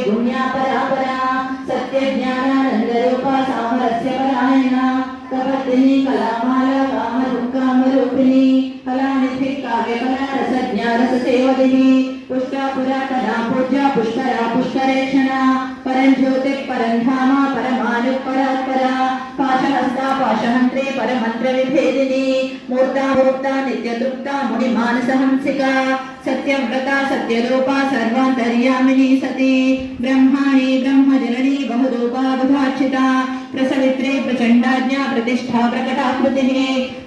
गुण्या परापरा सत्य ज्ञानानंद रूपा सामरस्य परायणा कपत्तिनी कलामाला कामरूपिणी कलानिधि काव्य कला रस ज्ञान रस सेवदिनी पुष्टा पुरा कदा पूज्या पुष्करा पुष्करेक्षणा परंज्योति परंधामा परमानु परात्परा पाशहस्ता पाशहंत्रे परमंत्र विभेदिनी मूर्ता मूर्ता नित्यतृप्ता मुनि मानस हंसिका सत्यव्रता सत्यरूपा सर्वान्तर्यामिनी सती ब्रह्माणि ब्रह्मजननी बहुरूपा बुधार्चिता प्रसवित्रे प्रचंडाज्ञा प्रतिष्ठा प्रकटाकृतिः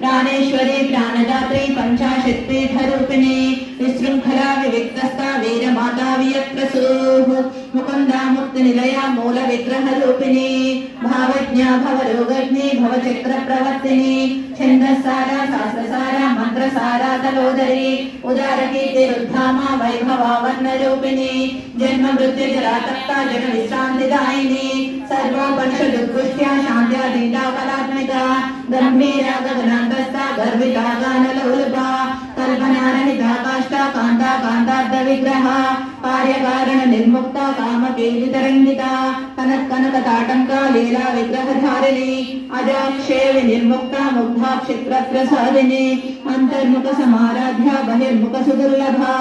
प्राणेश्वरी प्राणदात्री पंचाशत्पीठरूपिणी विशृंखला विविक्तस्था वीरमाता वियत्प्रसूः मुकुन्दा मुक्तिनिलया मूल विग्रहरूपिणी भावज्ञा भवरोगज्ञे भवचक्रप्रवर्तिनी छन्दसारा शास्त्रसारा मंत्रसारा तलोदरी उदारकीर्तिरुद्धामा वैभवा वर्णरूपिणी जन्म मृत्यु जरातप्ता जन विश्रान्तिदायिनी सर्वोपनिषदुत्कृष्टा शान्त्याधीता कलात्मिका गंभीरा गगनान्तस्था गर्विता गानलोलुपा कल्पनारहिता काष्ठा कान्ता कान्तार्ध विग्रहा कार्यकारण निर्मुक्ता कामकेलितरङ्गिता कनकताटङ्का लीला विग्रहधारिणी अजाक्षे विनिर्मुक्ता मुग्धा क्षिप्रप्रसादिनी अंतर्मुख समाराध्या बहिर्मुख सुदुर्लभा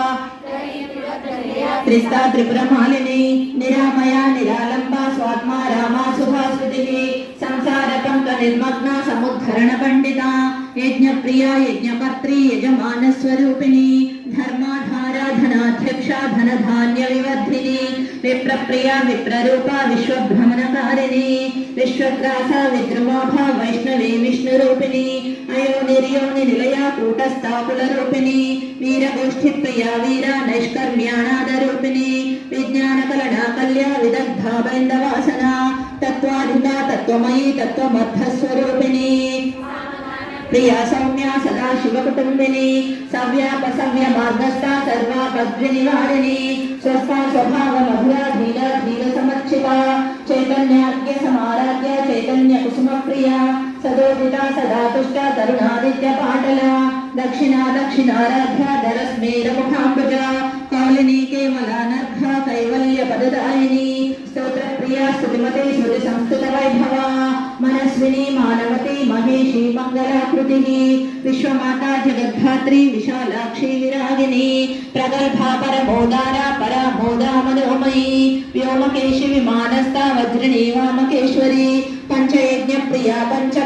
त्रिस्ता त्रिपुरमालिनी निरामया निरालंबा स्वात्मा रामा सुभास्वतिः संसार पंक निर्मग्ना समुद्धरण पंडिता यज्ञप्रिया यज्ञकर्त्री यजमान स्वरूपिणी धर्माधारा धनाध्यक्षा धनधान्य विवर्धिनी विप्रप्रिया विप्ररूपा विश्वभ्रमणकारिणी विश्वग्रासा विद्रुमाभा वैष्णवी विष्णुरूपिणी अयोनिर्योनि निलया कूटस्था कुलरूपिणी वीरगोष्ठीप्रिया वीरा नैष्कर्म्यानादरूपिणी विज्ञानकलना कल्या विदग्धा बैन्दवासना तत्त्वाधिका तत्त्वमयी तत्त्वबद्धस्वरूपिणी प्रिया सौम्या सदा शिवकुटुंबिनी सव्यापसव्य मार्गस्था सर्वापद्विनिवारिणी स्वस्था स्वभाव मधुरा धीर धीर समर्चिता चैतन्याज्ञ समाराध्य चैतन्य कुसुम प्रिया सदोदिता सदा तुष्टा तरुणादित्य पाटला दक्षिणा दक्षिणाराध्या दरस्मेर मुखाम्बुजा कालिनी केवलानर्घा कैवल्य पददायिनी स्तोत्र प्रिया स्तुतिमते श्रुति संस्कृत वैभवा मनस्विनी मानवती महेशी मंगलाकृतिः विश्वमाता जगद्धात्री विशालाक्षी विरागिनी प्रगल्भा परमोदारा परामोदा मनोमयी व्योमकेशि विमानस्था वज्रिणी वामकेश्वरी पंचयज्ञ प्रिया पंच